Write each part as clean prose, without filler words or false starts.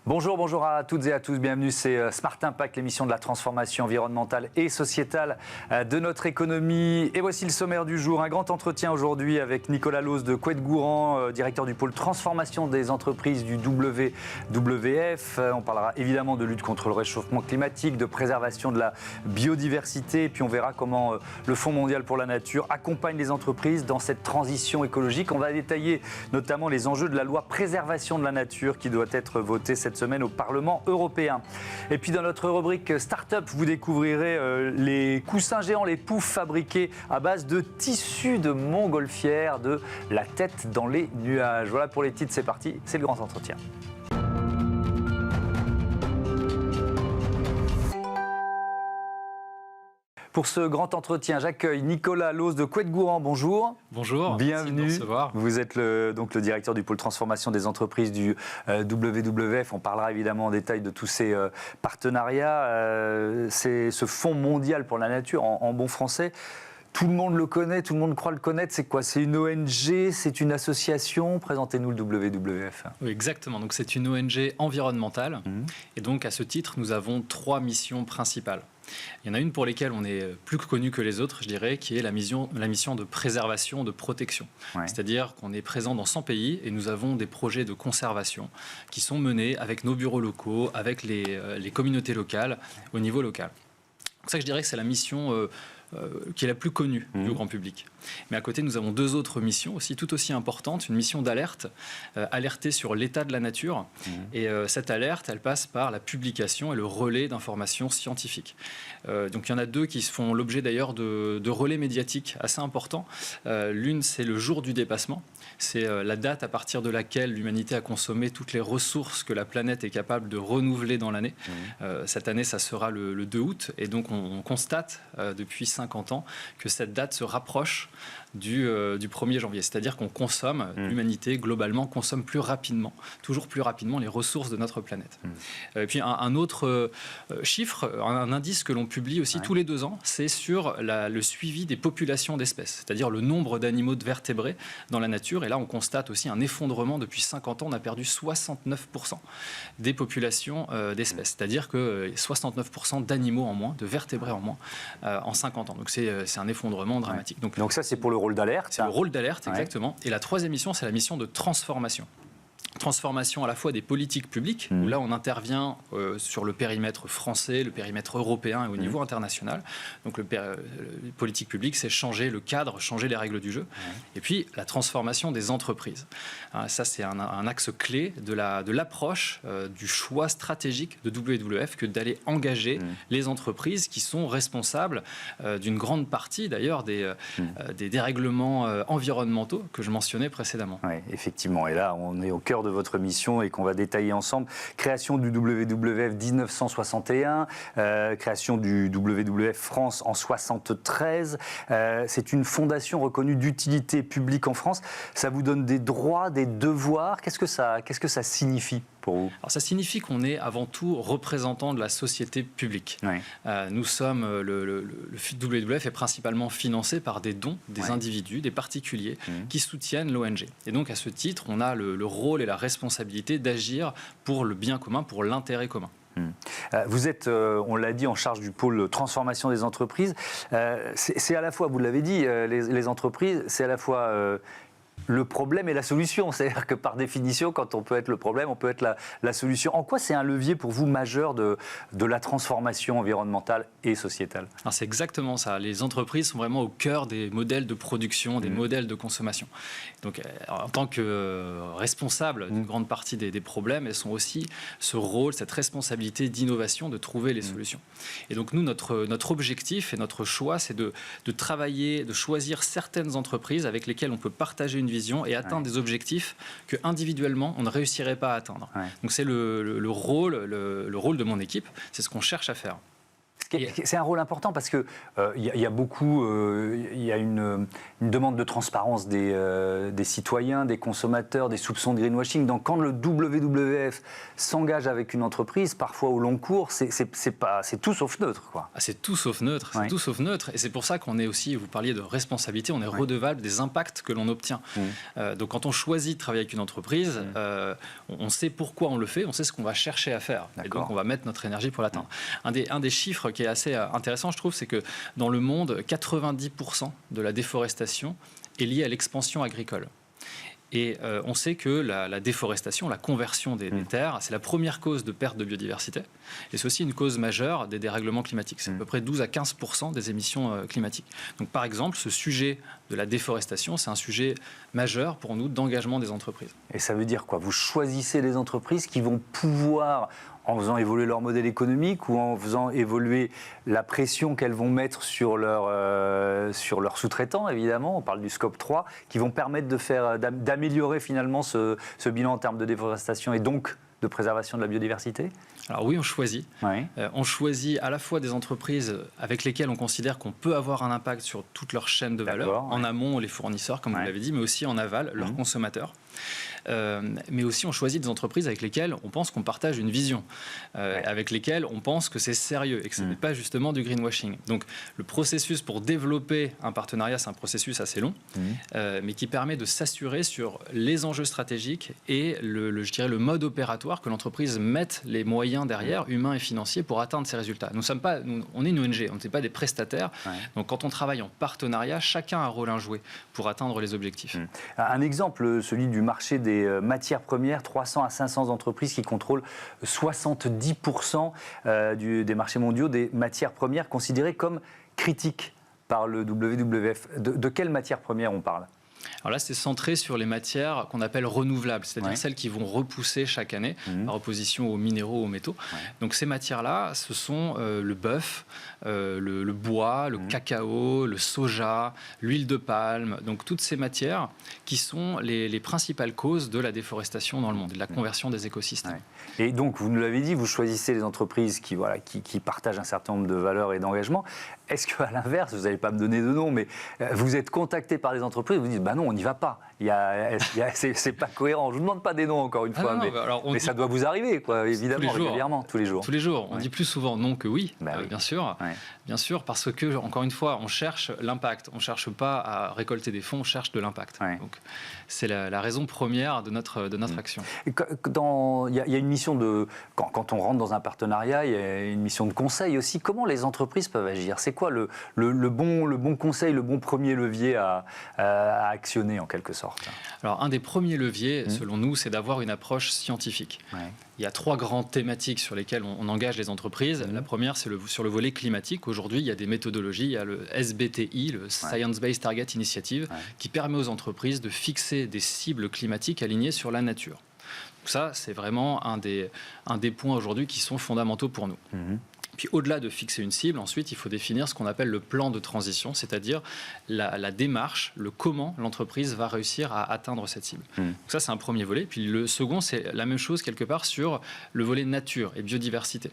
Bonjour à toutes et à tous, bienvenue, c'est Smart Impact, l'émission de la transformation environnementale et sociétale de notre économie. Et voici le sommaire du jour, un grand entretien aujourd'hui avec Nicolas Lauze de Couette-Gouran, directeur du pôle transformation des entreprises du WWF. On parlera évidemment de lutte contre le réchauffement climatique, de préservation de la biodiversité, et puis on verra comment le Fonds mondial pour la nature accompagne les entreprises dans cette transition écologique. On va détailler notamment les enjeux de la loi préservation de la nature qui doit être votée cette semaine au Parlement européen. Et puis dans notre rubrique Start-up, vous découvrirez les coussins géants, les poufs fabriqués à base de tissus de montgolfière, de la tête dans les nuages. Voilà pour les titres, c'est parti, c'est le grand entretien. Pour ce grand entretien, j'accueille Nicolas Lauze de Couette-Gouran. Bonjour. Bonjour. Bienvenue. Merci de me recevoir. Vous êtes le directeur du pôle transformation des entreprises du WWF. On parlera évidemment en détail de tous ces partenariats. C'est ce Fonds mondial pour la nature, en bon français. Tout le monde le connaît, tout le monde croit le connaître. C'est quoi? C'est une ONG, c'est une association? Présentez-nous le WWF. Oui, exactement. Donc c'est une ONG environnementale. Et donc à ce titre, nous avons 3 missions principales. Il y en a une pour lesquelles on est plus connu que les autres, je dirais, qui est la mission de préservation, de protection. Ouais. C'est-à-dire qu'on est présent dans 100 pays et nous avons des projets de conservation qui sont menés avec nos bureaux locaux, avec les communautés locales, au niveau local. Donc ça, je dirais que c'est la mission qui est la plus connue du grand public. Mais à côté, nous avons 2 autres missions aussi, tout aussi importantes. Une mission d'alerte, alerter sur l'état de la nature. Et cette alerte, elle passe par la publication et le relais d'informations scientifiques. Donc il y en a 2 qui font l'objet d'ailleurs de relais médiatiques assez importants. L'une, c'est le jour du dépassement. C'est la date à partir de laquelle l'humanité a consommé toutes les ressources que la planète est capable de renouveler dans l'année. Cette année, ça sera le 2 août. Et donc on constate depuis 50 ans que cette date se rapproche du 1er janvier. C'est-à-dire qu'on consomme, l'humanité globalement consomme plus rapidement, toujours plus rapidement les ressources de notre planète. Et puis un autre chiffre, un indice que l'on publie aussi tous les 2 ans, c'est sur le suivi des populations d'espèces, c'est-à-dire le nombre d'animaux de vertébrés dans la nature. Et là, on constate aussi un effondrement. Depuis 50 ans, on a perdu 69% des populations d'espèces. C'est-à-dire que 69% d'animaux en moins, de vertébrés en moins, en 50 ans. Donc c'est un effondrement dramatique. Donc ça, c'est pour le rôle d'alerte. C'est le rôle d'alerte, exactement. Et la 3e mission, c'est la mission de transformation. Transformation à la fois des politiques publiques, où là on intervient sur le périmètre français, le périmètre européen et au niveau international. Donc le politique publique, c'est changer le cadre, changer les règles du jeu. Et puis la transformation des entreprises. Ça, c'est un axe clé de l'approche du choix stratégique de WWF que d'aller engager les entreprises qui sont responsables d'une grande partie d'ailleurs des dérèglements environnementaux que je mentionnais précédemment. Oui, effectivement. Et là, on est au cœur de votre mission et qu'on va détailler ensemble. Création du WWF 1961, création du WWF France en 73. C'est une fondation reconnue d'utilité publique en France. Ça vous donne des droits, des devoirs. Qu'est-ce que ça signifie pour vous? Alors ça signifie qu'on est avant tout représentant de la société publique. Nous sommes, le WWF est principalement financé par des dons des individus, des particuliers qui soutiennent l'ONG. Et donc à ce titre, on a le rôle et la responsabilité d'agir pour le bien commun, pour l'intérêt commun. Vous êtes, on l'a dit, en charge du pôle transformation des entreprises. C'est à la fois, vous l'avez dit, les entreprises, c'est à la fois le problème et la solution. C'est-à-dire que par définition, quand on peut être le problème, on peut être la solution. En quoi c'est un levier pour vous majeur de la transformation environnementale et sociétale? C'est exactement ça. Les entreprises sont vraiment au cœur des modèles de production, des modèles de consommation. Donc, en tant que responsable d'une grande partie des problèmes, elles sont aussi ce rôle, cette responsabilité d'innovation, de trouver les solutions. Et donc, nous, notre objectif et notre choix, c'est de travailler, de choisir certaines entreprises avec lesquelles on peut partager une vision et atteindre des objectifs que individuellement on ne réussirait pas à atteindre. Donc c'est le rôle de mon équipe, c'est ce qu'on cherche à faire. C'est un rôle important parce que y a beaucoup, il y a une demande de transparence des citoyens, des consommateurs, des soupçons de greenwashing. Donc quand le WWF s'engage avec une entreprise, parfois au long cours, c'est tout sauf neutre, quoi. Ah, c'est tout sauf neutre, c'est tout sauf neutre. Et c'est pour ça qu'on est aussi, vous parliez de responsabilité, on est redevable des impacts que l'on obtient. Donc quand on choisit de travailler avec une entreprise, on sait pourquoi on le fait, on sait ce qu'on va chercher à faire. Et donc on va mettre notre énergie pour l'atteindre. Un des chiffres qui est assez intéressant, je trouve, c'est que dans le monde, 90% de la déforestation est liée à l'expansion agricole. Et on sait que la déforestation, la conversion des terres, c'est la première cause de perte de biodiversité. Et c'est aussi une cause majeure des dérèglements climatiques. C'est à peu près 12 à 15% des émissions climatiques. Donc par exemple, ce sujet de la déforestation, c'est un sujet majeur pour nous d'engagement des entreprises. Et ça veut dire quoi? Vous choisissez les entreprises qui vont pouvoir, en faisant évoluer leur modèle économique ou en faisant évoluer la pression qu'elles vont mettre sur leurs sous-traitants, évidemment, on parle du scope 3, qui vont permettre d'améliorer finalement ce bilan en termes de déforestation et donc de préservation de la biodiversité? Alors oui, on choisit. On choisit à la fois des entreprises avec lesquelles on considère qu'on peut avoir un impact sur toute leur chaîne de valeur, en amont les fournisseurs, comme vous l'avez dit, mais aussi en aval, leurs consommateurs. Mais aussi on choisit des entreprises avec lesquelles on pense qu'on partage une vision, avec lesquelles on pense que c'est sérieux et que ce n'est pas justement du greenwashing. Donc le processus pour développer un partenariat, c'est un processus assez long, mais qui permet de s'assurer sur les enjeux stratégiques et je dirais le mode opératoire que l'entreprise mette les moyens derrière, humains et financiers, pour atteindre ces résultats. On est une ONG, on n'est pas des prestataires. Donc quand on travaille en partenariat, chacun a un rôle à jouer pour atteindre les objectifs. Un exemple, celui du marché des matières premières, 300 à 500 entreprises qui contrôlent 70% des marchés mondiaux des matières premières considérées comme critiques par le WWF. De quelles matières premières on parle? Alors là, c'est centré sur les matières qu'on appelle renouvelables, c'est-à-dire celles qui vont repousser chaque année par opposition aux minéraux, aux métaux. Donc ces matières-là, ce sont le bœuf, le bois, le cacao, le soja, l'huile de palme. Donc toutes ces matières qui sont les principales causes de la déforestation dans le monde et de la conversion des écosystèmes. Et donc, vous nous l'avez dit, vous choisissez les entreprises qui partagent un certain nombre de valeurs et d'engagements. Est-ce qu'à l'inverse, vous n'allez pas me donner de nom, mais vous êtes contacté par des entreprises, vous dites, bah non, on n'y va pas. C'est pas cohérent. Je ne vous demande pas des noms, encore une fois, mais ça doit vous arriver, quoi, évidemment, régulièrement, tous les jours. Tous les jours. On dit plus souvent non que oui, bien sûr. Bien sûr, parce que, encore une fois, on cherche l'impact. On ne cherche pas à récolter des fonds, on cherche de l'impact. Donc, c'est la raison première de notre action. Il y a une mission de... Quand on rentre dans un partenariat, il y a une mission de conseil aussi. Comment les entreprises peuvent agir? C'est quoi le bon conseil, le bon premier levier à actionner, en quelque sorte? Alors, un des premiers leviers, selon nous, c'est d'avoir une approche scientifique. Il y a 3 grandes thématiques sur lesquelles on engage les entreprises. La première, c'est sur le volet climatique. Aujourd'hui, il y a des méthodologies. Il y a le SBTI, le Science Based Target Initiative, qui permet aux entreprises de fixer des cibles climatiques alignées sur la nature. Donc ça, c'est vraiment un des points aujourd'hui qui sont fondamentaux pour nous. Puis au-delà de fixer une cible, ensuite, il faut définir ce qu'on appelle le plan de transition, c'est-à-dire la démarche, le comment l'entreprise va réussir à atteindre cette cible. Donc ça, c'est un premier volet. Puis le second, c'est la même chose quelque part sur le volet nature et biodiversité.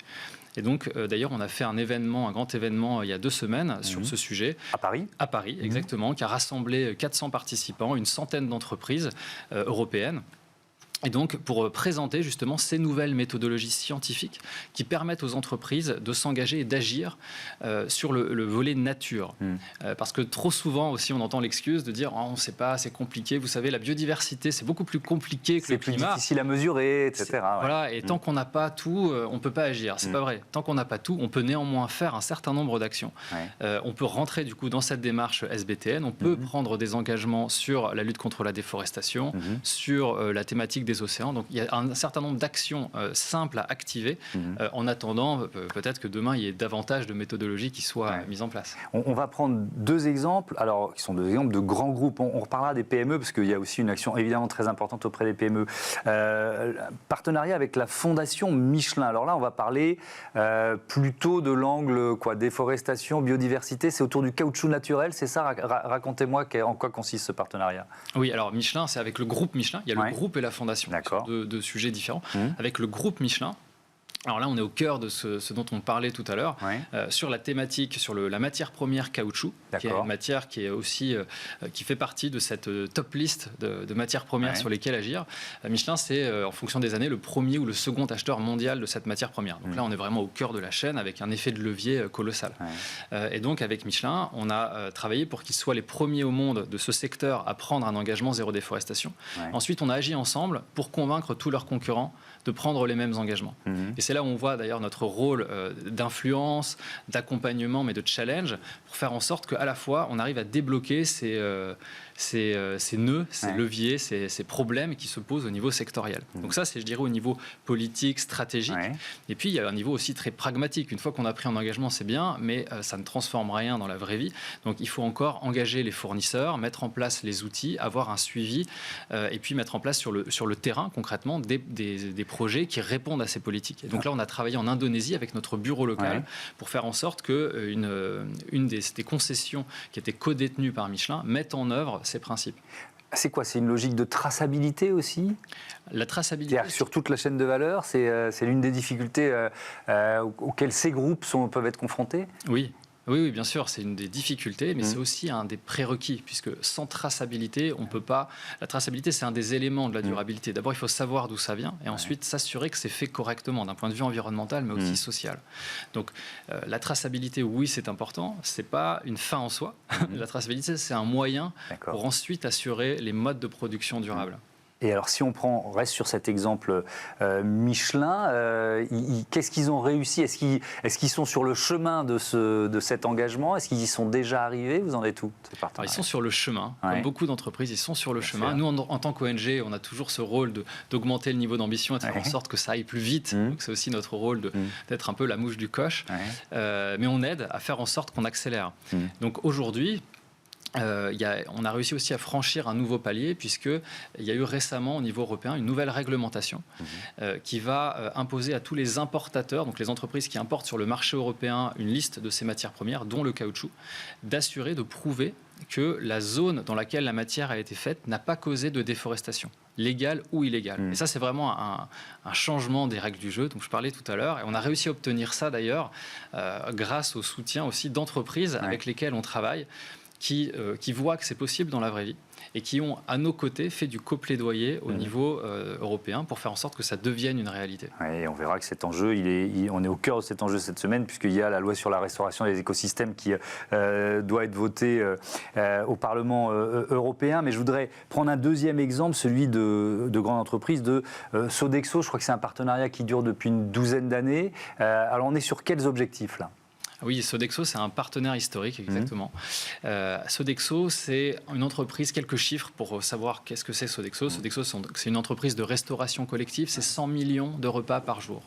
Et donc, d'ailleurs, on a fait un grand événement il y a 2 semaines sur ce sujet. À Paris? À Paris, exactement, qui a rassemblé 400 participants, une centaine d'entreprises européennes. Et donc, pour présenter justement ces nouvelles méthodologies scientifiques qui permettent aux entreprises de s'engager et d'agir sur le volet nature. Parce que trop souvent aussi, on entend l'excuse de dire « on ne sait pas, c'est compliqué ». Vous savez, la biodiversité, c'est beaucoup plus compliqué que le climat. C'est plus difficile à mesurer, etc. Voilà, et tant qu'on n'a pas tout, on ne peut pas agir. C'est pas vrai. Tant qu'on n'a pas tout, on peut néanmoins faire un certain nombre d'actions. On peut rentrer du coup dans cette démarche SBTN, on peut prendre des engagements sur la lutte contre la déforestation, sur la thématique des océans. Donc il y a un certain nombre d'actions simples à activer en attendant peut-être que demain il y ait davantage de méthodologies qui soient mises en place. On va prendre 2 exemples, alors qui sont 2 exemples de grands groupes. On reparlera des PME parce qu'il y a aussi une action évidemment très importante auprès des PME. Partenariat avec la Fondation Michelin. Alors là, on va parler plutôt de l'angle déforestation, biodiversité. C'est autour du caoutchouc naturel, c'est ça? Racontez-moi en quoi consiste ce partenariat. Oui, alors Michelin, c'est avec le groupe Michelin. Il y a le groupe et la Fondation. Deux sujets différents. Avec le groupe Michelin, Alors là, on est au cœur de ce dont on parlait tout à l'heure, sur la thématique, sur la matière première caoutchouc, qui est une matière qui est aussi qui fait partie de cette top list de matières premières sur lesquelles agir. Michelin, c'est en fonction des années le premier ou le second acheteur mondial de cette matière première. Donc là, on est vraiment au cœur de la chaîne avec un effet de levier colossal. Et donc avec Michelin, on a travaillé pour qu'ils soient les premiers au monde de ce secteur à prendre un engagement zéro déforestation. Ensuite, on a agi ensemble pour convaincre tous leurs concurrents de prendre les mêmes engagements. Et c'est là où on voit d'ailleurs notre rôle d'influence, d'accompagnement, mais de challenge, pour faire en sorte qu'à la fois, on arrive à débloquer ces nœuds, ces leviers, ces problèmes qui se posent au niveau sectoriel. Donc ça, c'est, je dirais, au niveau politique, stratégique. Et puis, il y a un niveau aussi très pragmatique. Une fois qu'on a pris un engagement, c'est bien, mais ça ne transforme rien dans la vraie vie. Donc, il faut encore engager les fournisseurs, mettre en place les outils, avoir un suivi, et puis mettre en place sur le terrain, concrètement, des projets qui répondent à ces politiques. Et donc là, on a travaillé en Indonésie avec notre bureau local pour faire en sorte qu'une des concessions qui était codétenue par Michelin mette en œuvre ces principes. C'est quoi? C'est une logique de traçabilité aussi? La traçabilité. C'est-à-dire sur toute la chaîne de valeur, c'est l'une des difficultés auxquelles ces groupes peuvent être confrontés? Oui, bien sûr, c'est une des difficultés, mais c'est aussi un des prérequis, puisque sans traçabilité, on ne peut pas... La traçabilité, c'est un des éléments de la durabilité. D'abord, il faut savoir d'où ça vient, et ensuite s'assurer que c'est fait correctement, d'un point de vue environnemental, mais aussi social. Donc, la traçabilité, oui, c'est important, ce n'est pas une fin en soi. La traçabilité, c'est un moyen pour ensuite assurer les modes de production durables. Et alors, si on reste sur cet exemple Michelin, qu'est-ce qu'ils ont réussi? Est-ce qu'ils sont sur le chemin de cet engagement? Est-ce qu'ils y sont déjà arrivés? Vous en êtes où? Ils sont sur le chemin. Comme beaucoup d'entreprises, ils sont sur le chemin. Nous, en tant qu'ONG, on a toujours ce rôle d'augmenter le niveau d'ambition et de faire en sorte que ça aille plus vite. Donc, c'est aussi notre rôle d'être un peu la mouche du coche. Mais on aide à faire en sorte qu'on accélère. Donc, aujourd'hui, on a réussi aussi à franchir un nouveau palier puisqu'il y a eu récemment au niveau européen une nouvelle réglementation qui va imposer à tous les importateurs, donc les entreprises qui importent sur le marché européen une liste de ces matières premières, dont le caoutchouc, d'assurer, de prouver que la zone dans laquelle la matière a été faite n'a pas causé de déforestation, légale ou illégale. Et ça, c'est vraiment un changement des règles du jeu dont je parlais tout à l'heure. Et on a réussi à obtenir ça d'ailleurs grâce au soutien aussi d'entreprises avec lesquelles on travaille, qui voient que c'est possible dans la vraie vie et qui ont, à nos côtés, fait du coplaidoyer au niveau européen pour faire en sorte que ça devienne une réalité. Et on verra que cet enjeu, on est au cœur de cet enjeu cette semaine, puisqu'il y a la loi sur la restauration des écosystèmes qui doit être votée au Parlement européen. Mais je voudrais prendre un deuxième exemple, celui de grandes entreprises, de Sodexo. Je crois que c'est un partenariat qui dure depuis une douzaine d'années. Alors on est sur quels objectifs là? Oui, Sodexo, c'est un partenaire historique, exactement. Sodexo, c'est une entreprise, quelques chiffres pour savoir qu'est-ce que c'est Sodexo. Sodexo, c'est une entreprise de restauration collective, c'est 100 millions de repas par jour.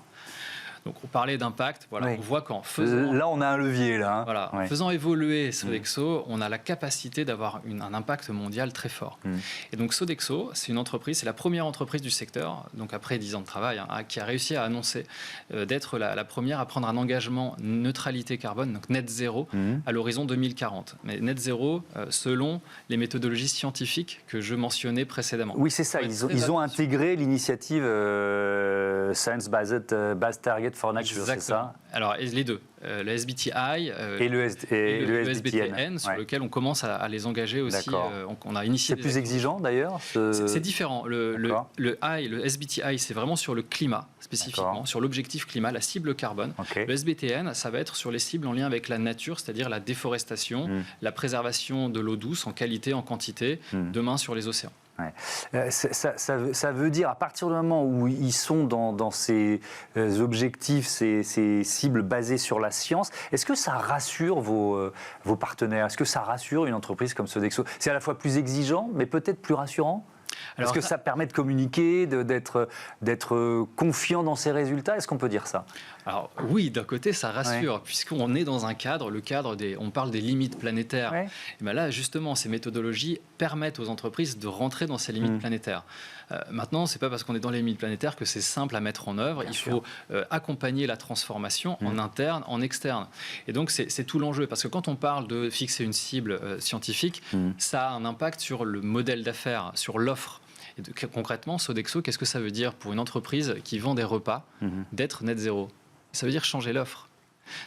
Donc on parlait d'impact, on voit qu'en faisant... Là, on a un levier, là. En faisant évoluer Sodexo, on a la capacité d'avoir un impact mondial très fort. Et donc Sodexo, c'est une entreprise, c'est la première entreprise du secteur, donc après 10 ans de travail, qui a réussi à annoncer d'être la première à prendre un engagement neutralité carbone, donc net zéro, à l'horizon 2040. Mais net zéro, selon les méthodologies scientifiques que je mentionnais précédemment. Oui, c'est ça. Ils ont intégré l'initiative Science Based Target for Nature, c'est ça? Alors, les deux. Le SBTI et le SBTN, sur lequel on commence à les engager aussi. On a initié. C'est plus exigeant d'ailleurs? C'est différent. Le SBTI, c'est vraiment sur le climat, spécifiquement, sur l'objectif climat, la cible carbone. Le SBTN, ça va être sur les cibles en lien avec la nature, c'est-à-dire la déforestation, la préservation de l'eau douce en qualité, en quantité, demain sur les océans. Ça veut dire, à partir du moment où ils sont dans ces objectifs, ces cibles basées sur la science, est-ce que ça rassure vos partenaires? Est-ce que ça rassure une entreprise comme Sodexo? C'est à la fois plus exigeant, mais peut-être plus rassurant? Est-ce que ça permet de communiquer, d'être confiant dans ses résultats? Est-ce qu'on peut dire ça? Alors oui, d'un côté, ça rassure, puisqu'on est dans un cadre, on parle des limites planétaires. Et bien là, justement, ces méthodologies permettent aux entreprises de rentrer dans ces limites planétaires. Maintenant, ce n'est pas parce qu'on est dans les limites planétaires que c'est simple à mettre en œuvre. Il faut accompagner la transformation en interne, en externe. Et donc, c'est tout l'enjeu. Parce que quand on parle de fixer une cible scientifique, ça a un impact sur le modèle d'affaires, sur l'offre. Et concrètement, Sodexo, qu'est-ce que ça veut dire pour une entreprise qui vend des repas d'être net zéro? Ça veut dire changer l'offre.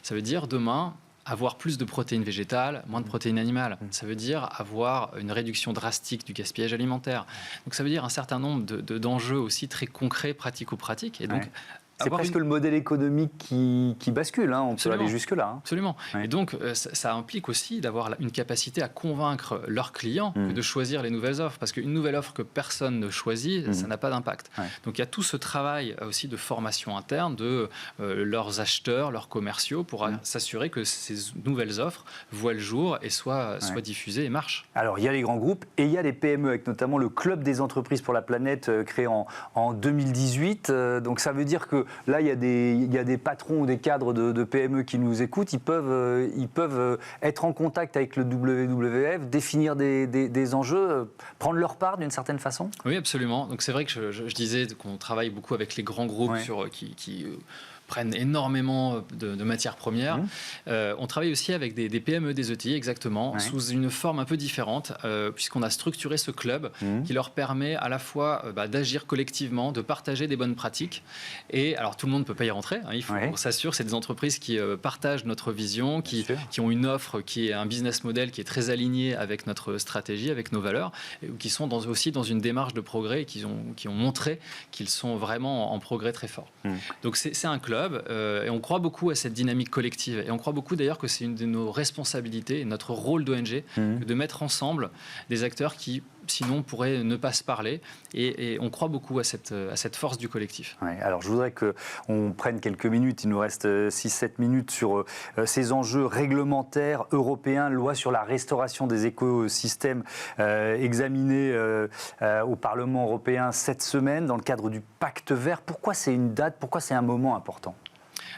Ça veut dire demain avoir plus de protéines végétales, moins de protéines animales. Ça veut dire avoir une réduction drastique du gaspillage alimentaire. Donc ça veut dire un certain nombre d'enjeux aussi très concrets, pratico-pratiques. Et donc, c'est presque le modèle économique qui bascule, hein. On peut aller jusque-là. Hein. Absolument. Ouais. Et donc, ça implique aussi d'avoir une capacité à convaincre leurs clients de choisir les nouvelles offres. Parce qu'une nouvelle offre que personne ne choisit, ça n'a pas d'impact. Ouais. Donc, il y a tout ce travail aussi de formation interne de leurs acheteurs, leurs commerciaux, pour s'assurer que ces nouvelles offres voient le jour et soient diffusées et marchent. Alors, il y a les grands groupes et il y a les PME, avec notamment le Club des entreprises pour la planète créé en 2018. Donc, ça veut dire que là, il y a des patrons ou des cadres de PME qui nous écoutent. Ils peuvent être en contact avec le WWF, définir des enjeux, prendre leur part d'une certaine façon. Oui, absolument. Donc c'est vrai que je disais qu'on travaille beaucoup avec les grands groupes qui prennent énormément de matières premières. On travaille aussi avec des PME, des ETI, exactement, sous une forme un peu différente, puisqu'on a structuré ce club qui leur permet à la fois d'agir collectivement, de partager des bonnes pratiques. Et alors, tout le monde ne peut pas y rentrer. Hein, il faut s'assurer, c'est des entreprises qui partagent notre vision, qui ont une offre, qui est un business model qui est très aligné avec notre stratégie, avec nos valeurs, et qui sont aussi dans une démarche de progrès et qui ont montré qu'ils sont vraiment en progrès très fort. Donc, c'est un club. Et on croit beaucoup à cette dynamique collective. Et on croit beaucoup d'ailleurs que c'est une de nos responsabilités, notre rôle d'ONG, de mettre ensemble des acteurs qui, sinon, pourraient ne pas se parler. Et on croit beaucoup à cette force du collectif. Ouais, alors, je voudrais qu'on prenne quelques minutes, il nous reste 6-7 minutes, sur ces enjeux réglementaires européens, loi sur la restauration des écosystèmes examinés au Parlement européen cette semaine dans le cadre du Pacte vert. Pourquoi c'est une date? Pourquoi c'est un moment important?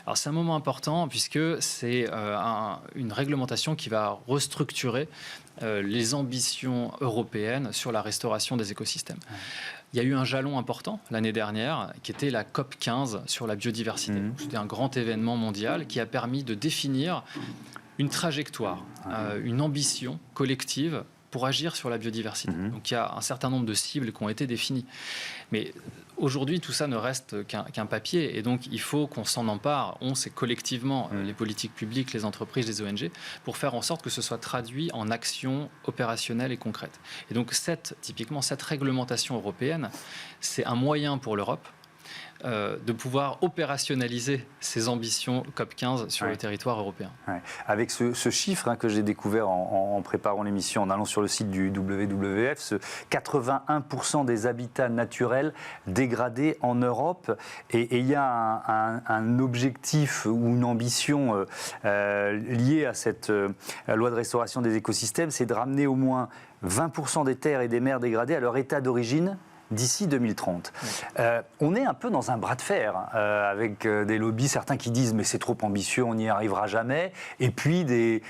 Alors c'est un moment important puisque c'est une réglementation qui va restructurer les ambitions européennes sur la restauration des écosystèmes. Il y a eu un jalon important l'année dernière qui était la COP15 sur la biodiversité. C'était un grand événement mondial qui a permis de définir une trajectoire, une ambition collective pour agir sur la biodiversité. Donc il y a un certain nombre de cibles qui ont été définies. Mais aujourd'hui, tout ça ne reste qu'un papier. Et donc, il faut qu'on s'en empare, c'est collectivement, les politiques publiques, les entreprises, les ONG, pour faire en sorte que ce soit traduit en actions opérationnelles et concrètes. Et donc, typiquement, cette réglementation européenne, c'est un moyen pour l'Europe de pouvoir opérationnaliser ses ambitions COP15 sur le territoire européen. Avec ce chiffre que j'ai découvert en préparant l'émission, en allant sur le site du WWF, ce 81% des habitats naturels dégradés en Europe. Et il y a un objectif ou une ambition liée à cette loi de restauration des écosystèmes, c'est de ramener au moins 20% des terres et des mers dégradées à leur état d'origine d'ici 2030. On est un peu dans un bras de fer avec des lobbies, certains qui disent mais c'est trop ambitieux, on n'y arrivera jamais, et puis des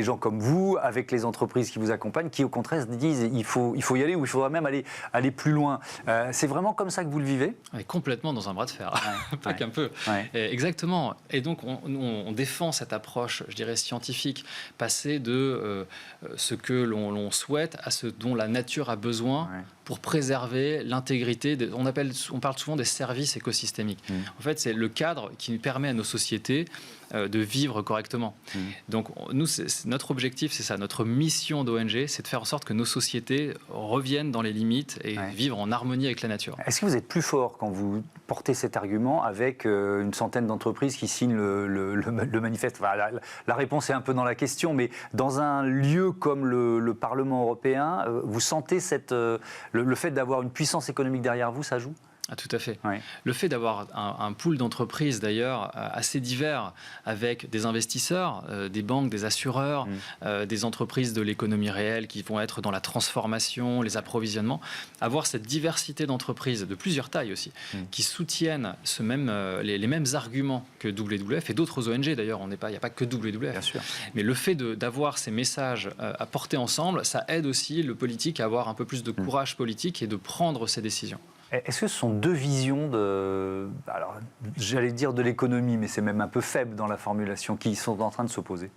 gens comme vous, avec les entreprises qui vous accompagnent, qui au contraire disent il faut y aller, ou il faudra même aller plus loin. C'est vraiment comme ça que vous le vivez? On est complètement dans un bras de fer, pas qu'un peu. Exactement. Et donc on défend cette approche, je dirais, scientifique, passer de ce que l'on souhaite à ce dont la nature a besoin pour préserver l'intégrité. On parle souvent des services écosystémiques. En fait, c'est le cadre qui permet à nos sociétés de vivre correctement. Donc, nous, notre objectif, c'est ça. Notre mission d'ONG, c'est de faire en sorte que nos sociétés reviennent dans les limites et vivre en harmonie avec la nature. Est-ce que vous êtes plus fort quand vous portez cet argument avec une centaine d'entreprises qui signent le manifeste? Enfin, la réponse est un peu dans la question, mais dans un lieu comme le Parlement européen, vous sentez le fait d'avoir une puissance économique derrière vous, ça joue? Ah, tout à fait. Le fait d'avoir un pool d'entreprises, d'ailleurs, assez divers, avec des investisseurs, des banques, des assureurs, des entreprises de l'économie réelle qui vont être dans la transformation, les approvisionnements, avoir cette diversité d'entreprises, de plusieurs tailles aussi, qui soutiennent les mêmes arguments que WWF et d'autres ONG, d'ailleurs, il n'y a pas que WWF. Bien sûr. Mais le fait d'avoir ces messages à porter ensemble, ça aide aussi le politique à avoir un peu plus de courage politique et de prendre ses décisions. Est-ce que ce sont deux visions j'allais dire de l'économie, mais c'est même un peu faible dans la formulation, qui sont en train de s'opposer?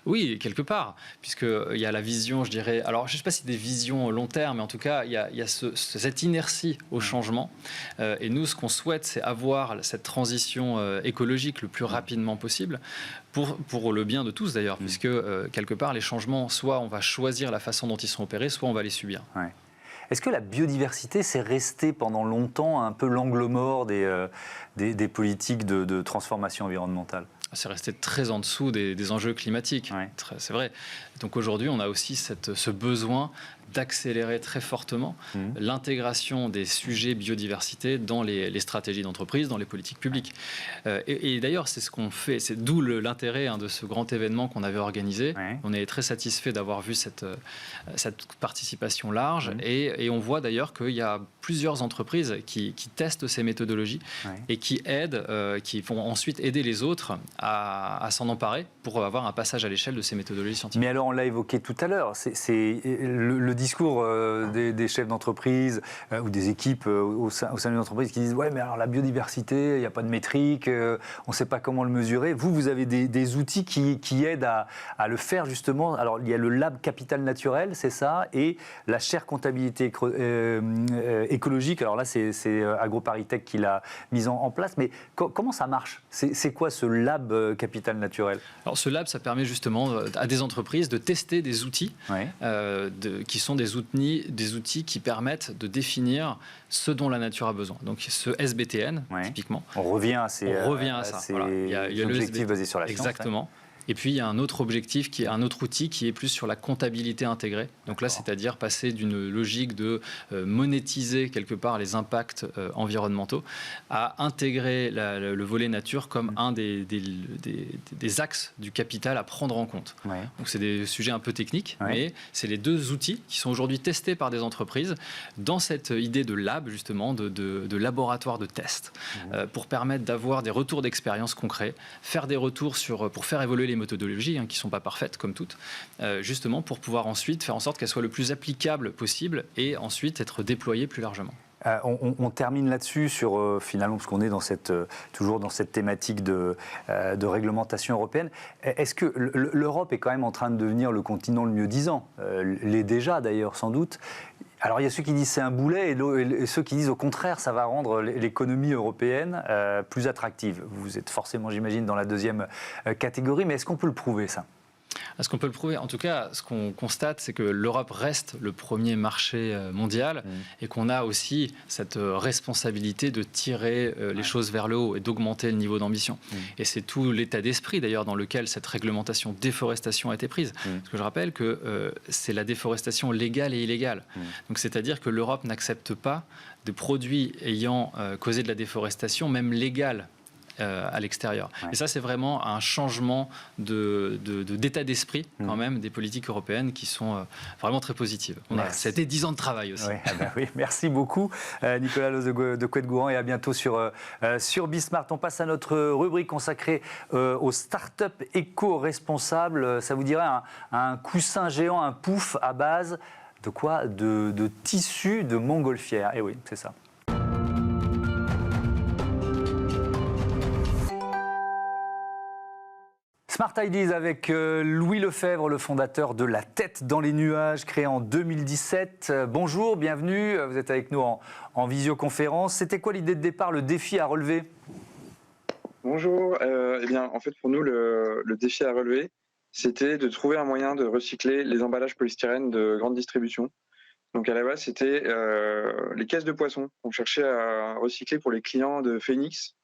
Oui, quelque part, puisqu'il y a la vision, je dirais, alors je ne sais pas si des visions long terme, mais en tout cas, il y a cette inertie au changement. Et nous, ce qu'on souhaite, c'est avoir cette transition écologique le plus rapidement possible, pour le bien de tous d'ailleurs, puisque quelque part, les changements, soit on va choisir la façon dont ils sont opérés, soit on va les subir. Ouais. Est-ce que la biodiversité, c'est resté pendant longtemps un peu l'angle mort des politiques de transformation environnementale ? C'est resté très en dessous des enjeux climatiques, Ouais. c'est vrai. Donc aujourd'hui, on a aussi ce besoin d'accélérer très fortement l'intégration des sujets biodiversité dans les stratégies d'entreprise, dans les politiques publiques. Et d'ailleurs, c'est ce qu'on fait, c'est d'où l'intérêt de ce grand événement qu'on avait organisé. Ouais. On est très satisfait d'avoir vu cette participation large et on voit d'ailleurs qu'il y a plusieurs entreprises qui testent ces méthodologies et qui aident, qui vont ensuite aider les autres à s'en emparer pour avoir un passage à l'échelle de ces méthodologies scientifiques. Mais alors, on l'a évoqué tout à l'heure, c'est le discours des chefs d'entreprise ou des équipes au sein d'une entreprise qui disent « Ouais, mais alors la biodiversité, il n'y a pas de métrique, on ne sait pas comment le mesurer. » Vous avez des outils qui aident à le faire justement. Alors, il y a le Lab Capital Naturel, c'est ça, et la chaire comptabilité écologique. Alors là, c'est AgroParisTech qui l'a mise en place. Mais comment ça marche ? C'est quoi ce Lab Capital Naturel ? Alors, ce lab, ça permet justement à des entreprises de tester des outils qui sont des outils qui permettent de définir ce dont la nature a besoin. Donc ce SBTN, typiquement. On revient à ces Voilà. Il y a objectifs basés sur la science. Exactement. Et puis, il y a un autre objectif, un autre outil qui est plus sur la comptabilité intégrée. Donc là, c'est-à-dire passer d'une logique de monétiser quelque part les impacts environnementaux à intégrer le volet nature comme un des axes du capital à prendre en compte. Donc c'est des sujets un peu techniques, mais c'est les deux outils qui sont aujourd'hui testés par des entreprises dans cette idée de lab, justement, de laboratoire de test, pour permettre d'avoir des retours d'expérience concrets, faire des retours pour faire évoluer les méthodologies, qui ne sont pas parfaites comme toutes, justement pour pouvoir ensuite faire en sorte qu'elles soient le plus applicables possible et ensuite être déployées plus largement. On termine là-dessus sur finalement, parce qu'on est toujours dans cette thématique de réglementation européenne. Est-ce que l'Europe est quand même en train de devenir le continent le mieux disant ? L'est déjà d'ailleurs sans doute. Alors il y a ceux qui disent c'est un boulet et ceux qui disent au contraire ça va rendre l'économie européenne plus attractive. Vous êtes forcément, j'imagine, dans la deuxième catégorie, mais est-ce qu'on peut le prouver ça ? Est-ce qu'on peut le prouver ? En tout cas, ce qu'on constate, c'est que l'Europe reste le premier marché mondial et qu'on a aussi cette responsabilité de tirer les choses vers le haut et d'augmenter le niveau d'ambition. Et c'est tout l'état d'esprit, d'ailleurs, dans lequel cette réglementation déforestation a été prise. Parce que je rappelle que c'est la déforestation légale et illégale. Donc, c'est-à-dire que l'Europe n'accepte pas de produits ayant causé de la déforestation, même légale, à l'extérieur. Et ça, c'est vraiment un changement d'état d'esprit quand même des politiques européennes qui sont vraiment très positives. C'était 10 ans de travail aussi. Oui, merci beaucoup Nicolas Loos de Couette-Gourand et à bientôt sur Bismart. On passe à notre rubrique consacrée aux startups éco-responsables. Ça vous dirait un coussin géant, un pouf à base de quoi ? De tissu de montgolfière. Et oui, c'est ça. Smart Ideas avec Louis Lefebvre, le fondateur de La Tête dans les nuages, créé en 2017. Bonjour, bienvenue, vous êtes avec nous en visioconférence. C'était quoi l'idée de départ, le défi à relever ? Bonjour, eh bien en fait pour nous le défi à relever, c'était de trouver un moyen de recycler les emballages polystyrène de grande distribution. Donc à la base c'était les caisses de poissons qu'on cherchait à recycler pour les clients de Phoenix.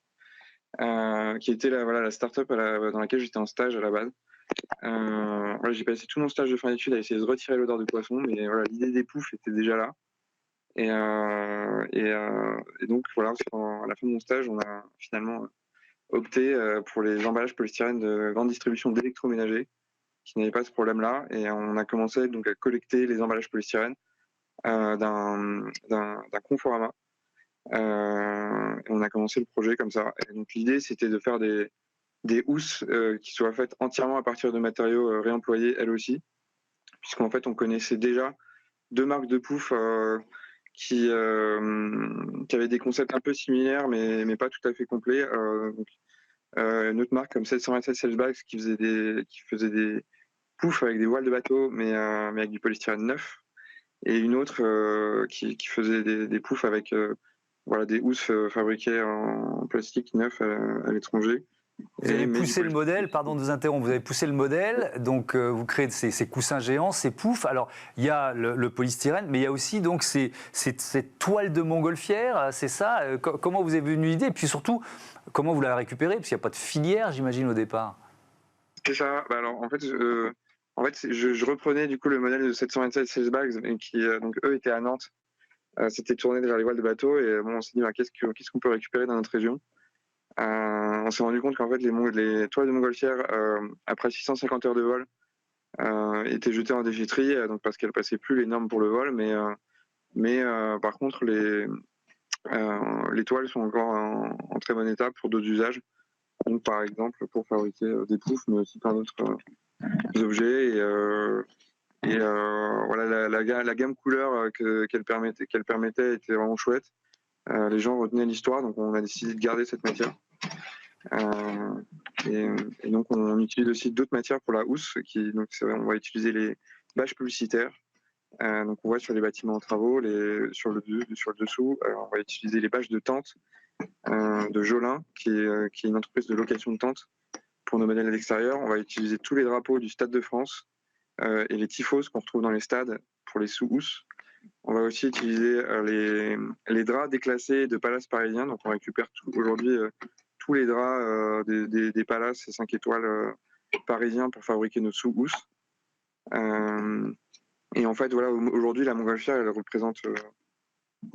Qui était la start-up dans laquelle j'étais en stage à la base. J'ai passé tout mon stage de fin d'études à essayer de retirer l'odeur de poisson, mais l'idée des poufs était déjà là. Et donc à la fin de mon stage, on a finalement opté pour les emballages polystyrène de grande distribution d'électroménager, qui n'avaient pas ce problème-là, et on a commencé donc à collecter les emballages polystyrène d'un Conforama. On a commencé le projet comme ça. Et donc l'idée, c'était de faire des housses qui soient faites entièrement à partir de matériaux réemployés, elles aussi, puisqu'en fait, on connaissait déjà deux marques de poufs qui avaient des concepts un peu similaires, mais pas tout à fait complets. Donc, une autre marque comme 727 Sailbags qui faisait des poufs avec des voiles de bateau, mais avec du polystyrène neuf. Et une autre qui faisait des poufs avec des housses fabriquées en plastique neuf à l'étranger. Vous avez poussé le modèle, pardon de vous interrompre, vous avez poussé le modèle, donc vous créez ces coussins géants, ces poufs. Alors, il y a le polystyrène, mais il y a aussi donc cette toile de montgolfière, c'est ça? Comment vous avez venu l'idée? Et puis surtout, comment vous l'avez récupérée? Parce qu'il n'y a pas de filière, j'imagine, au départ. C'est ça. Alors, en fait, je reprenais du coup le modèle de 727 Sailbags, qui donc eux étaient à Nantes. C'était tourné vers les voiles de bateau, et bon, on s'est dit qu'est-ce qu'on peut récupérer dans notre région. On s'est rendu compte qu'en fait les toiles de montgolfière après 650 heures de vol étaient jetées en déchetterie, donc parce qu'elles passaient plus les normes pour le vol, mais par contre les toiles sont encore en très bon état pour d'autres usages, donc par exemple pour fabriquer des poufs, mais aussi plein d'autres objets. Voilà, la gamme couleur qu'elle permettait était vraiment chouette. Les gens retenaient l'histoire, donc on a décidé de garder cette matière. Et donc on utilise aussi d'autres matières pour la housse, on va utiliser les bâches publicitaires. Donc on voit sur les bâtiments en travaux, sur le dessous, on va utiliser les bâches de tente de Jolin, qui est une entreprise de location de tentes pour nos modèles à l'extérieur. On va utiliser tous les drapeaux du Stade de France et les typhos qu'on retrouve dans les stades pour les sous-housses. On va aussi utiliser les draps déclassés de palaces parisiens. Donc on récupère aujourd'hui tous les draps des palaces et 5 étoiles parisiens pour fabriquer nos sous-housses. Et en fait, voilà, aujourd'hui, la montgolfière, elle représente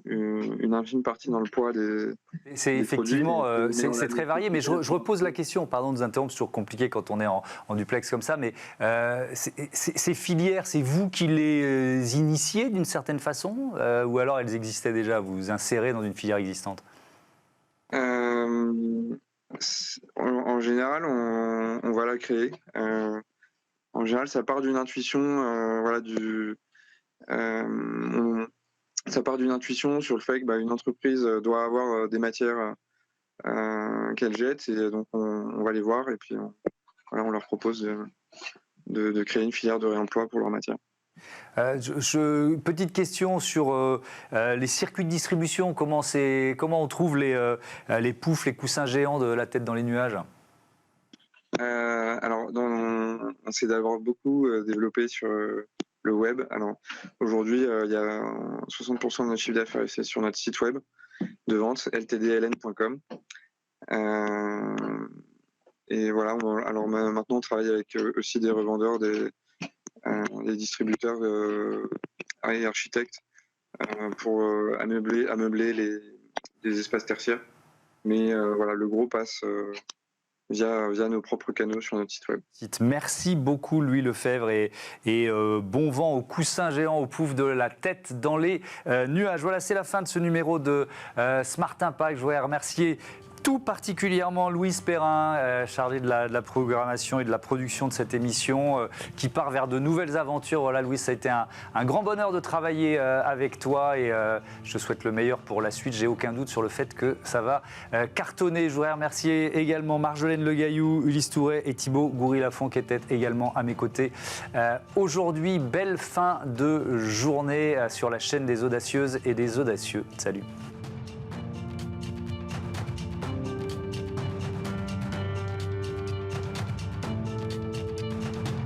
une infime partie dans le poids des. C'est effectivement, c'est très varié, mais je repose la question, pardon de vous interrompre, c'est toujours compliqué quand on est en duplex comme ça, mais ces filières, c'est vous qui les initiez d'une certaine façon, ou alors elles existaient déjà, vous vous insérez dans une filière existante? En général, on va la créer. En général, ça part d'une intuition, ça part d'une intuition sur le fait qu'une entreprise doit avoir des matières qu'elle jette, et donc on va les voir et puis on leur propose de créer une filière de réemploi pour leur matière. Petite question sur les circuits de distribution, comment on trouve les poufs, les coussins géants de la tête dans les nuages? Alors, on s'est d'abord beaucoup développé sur le web. Alors, aujourd'hui, il y a 60% de notre chiffre d'affaires c'est sur notre site web de vente, ltdln.com. Et voilà, alors maintenant, on travaille avec aussi des revendeurs, des distributeurs et architectes pour ameubler les espaces tertiaires. Mais voilà, le gros passe via nos propres canaux sur notre site web. Merci beaucoup Louis Lefebvre et bon vent aux coussins géants, au pouf de la tête dans les nuages. Voilà, c'est la fin de ce numéro de Smart Impact. Je voudrais remercier tout particulièrement Louise Perrin, chargée de la programmation et de la production de cette émission, qui part vers de nouvelles aventures. Voilà, Louise, ça a été un grand bonheur de travailler avec toi et je te souhaite le meilleur pour la suite. J'ai aucun doute sur le fait que ça va cartonner. Je voudrais remercier également Marjolaine Le Gaillou, Ulysse Touret et Thibaut Goury-Lafont qui étaient également à mes côtés. Aujourd'hui, belle fin de journée sur la chaîne des audacieuses et des audacieux. Salut.